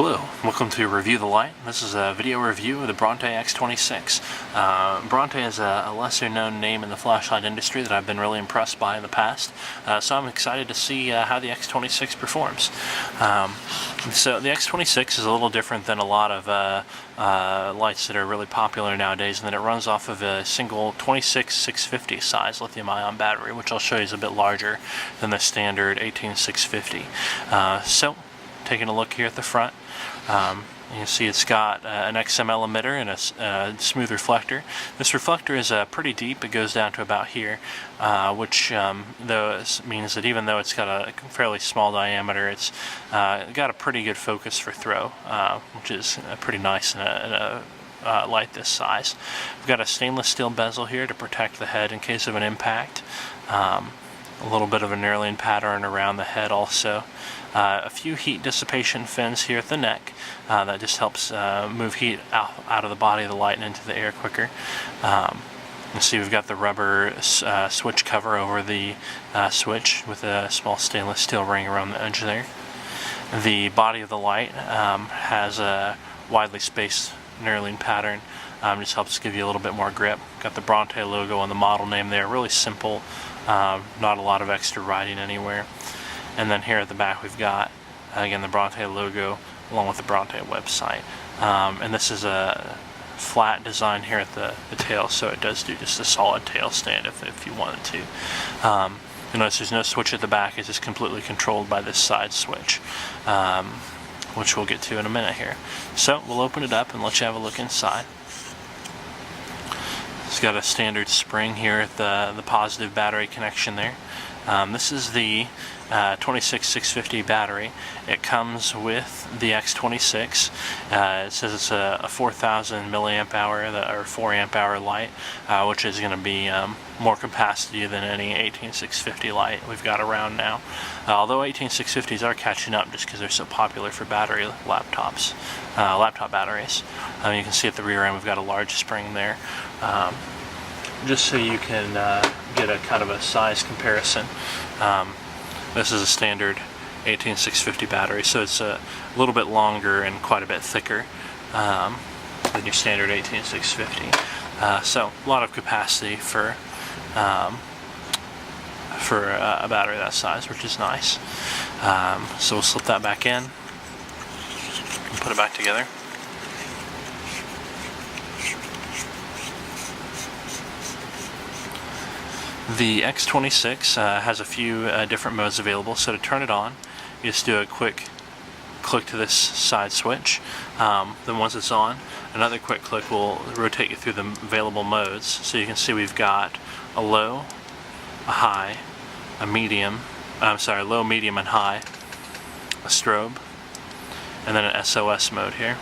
Hello, welcome to Review the Light. This is a video review of the Bronte X26. Bronte is a lesser known name in the flashlight industry that I've been really impressed by in the past, so I'm excited to see how the X26 performs. So the X26 is a little different than a lot of lights that are really popular nowadays, and that it runs off of a single 26650 size lithium-ion battery, which I'll show you is a bit larger than the standard 18650. So taking a look here at the front, you can see it's got an XML emitter and a smooth reflector. This reflector is pretty deep. It goes down to about here, which means that even though it's got a fairly small diameter, it's got a pretty good focus for throw, which is pretty nice in a light this size. We've got a stainless steel bezel here to protect the head in case of an impact. A little bit of a knurling pattern around the head also. A few heat dissipation fins here at the neck that just helps move heat out of the body of the light and into the air quicker. You see we've got the rubber switch cover over the switch with a small stainless steel ring around the edge there. The body of the light has a widely spaced knurling pattern. Just helps give you a little bit more grip. Got the Bronte logo and the model name there. Really simple, not a lot of extra writing anywhere. And then here at the back we've got, again, the Bronte logo along with the Bronte website. And this is a flat design here at the tail, so it does do just a solid tail stand if you wanted to. You notice there's no switch at the back. It's just completely controlled by this side switch, which we'll get to in a minute here. So we'll open it up and let you have a look inside. It's got a standard spring here at the positive battery connection there. This is the 26650 battery. It comes with the X26. It says it's a 4000 milliamp hour or 4 amp hour light, which is going to be more capacity than any 18650 light we've got around now. Although 18650s are catching up just because they're so popular for battery laptops, laptop batteries. You can see at the rear end we've got a large spring there. Just so you can get a kind of a size comparison. This is a standard 18650 battery, so it's a little bit longer and quite a bit thicker than your standard 18650. So a lot of capacity for a battery that size, which is nice. So we'll slip that back in and put it back together. The X26 has a few different modes available, so to turn it on, you just do a quick click to this side switch. Then once it's on, another quick click will rotate you through the available modes. So you can see we've got a low, a high, a medium, low, medium, and high, a strobe, and then an SOS mode here.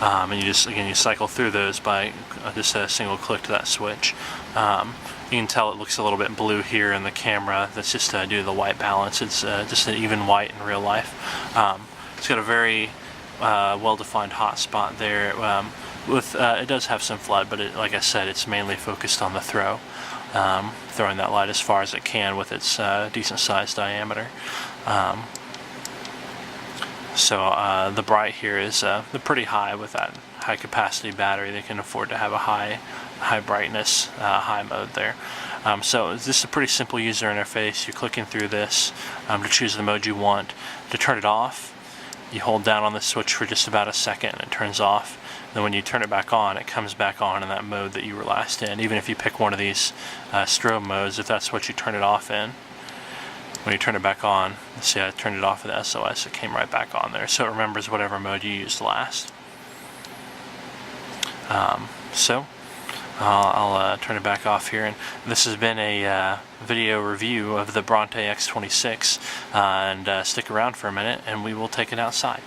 And you just, again, you cycle through those by just a single click to that switch. You can tell it looks a little bit blue here in the camera. That's just due to the white balance. It's just an even white in real life. It's got a very well-defined hot spot there. It does have some flood, but like I said, it's mainly focused on the throw. Throwing that light as far as it can with its decent-sized diameter. So the bright here is they're pretty high with that high capacity battery. They can afford to have a high brightness, high mode there. So this is a pretty simple user interface. You're clicking through this to choose the mode you want. To turn it off, you hold down on the switch for just about a second and it turns off. Then when you turn it back on, it comes back on in that mode that you were last in. Even if you pick one of these strobe modes, if that's what you turn it off in, when you turn it back on, see, I turned it off with the SOS, it came right back on there. So it remembers whatever mode you used last. I'll turn it back off here, and this has been a video review of the Bronte X26, and stick around for a minute and we will take it outside.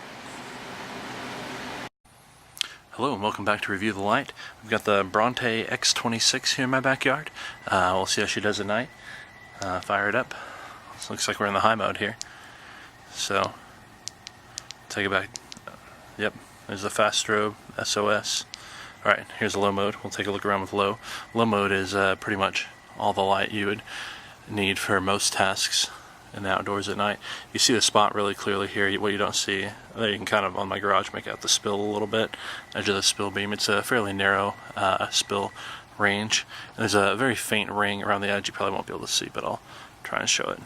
Hello and welcome back to Review the Light. We've got the Bronte X26 here in my backyard. We'll see how she does at night. Fire it up. This looks like we're in the high mode here. So, take it back. Yep, there's the fast strobe, SOS. Alright, here's the low mode. We'll take a look around with low. Low mode is pretty much all the light you would need for most tasks in the outdoors at night. You see the spot really clearly here. What you don't see, there you can kind of on my garage make out the spill a little bit, edge of the spill beam. It's a fairly narrow spill range. And there's a very faint ring around the edge you probably won't be able to see, but I'll try and show it.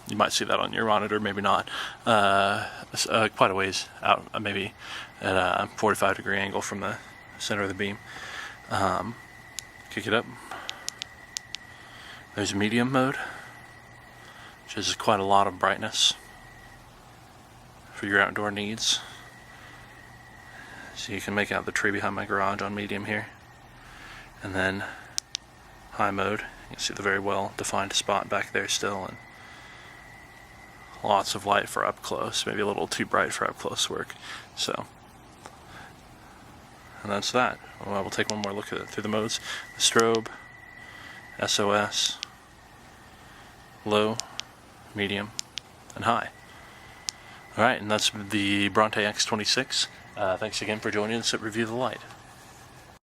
You might see that on your monitor, maybe not. Quite a ways out, maybe at a 45-degree angle from the center of the beam. Kick it up. There's medium mode, which is quite a lot of brightness for your outdoor needs. So you can make out the tree behind my garage on medium here. And then high mode, you can see the very well defined spot back there still, and lots of light for up close, maybe a little too bright for up close work. So, and that's that. Well, we'll take one more look at it through the modes. The strobe, SOS, low, medium, and high. Alright, and that's the Bronte X26. Thanks again for joining us at Review the Light.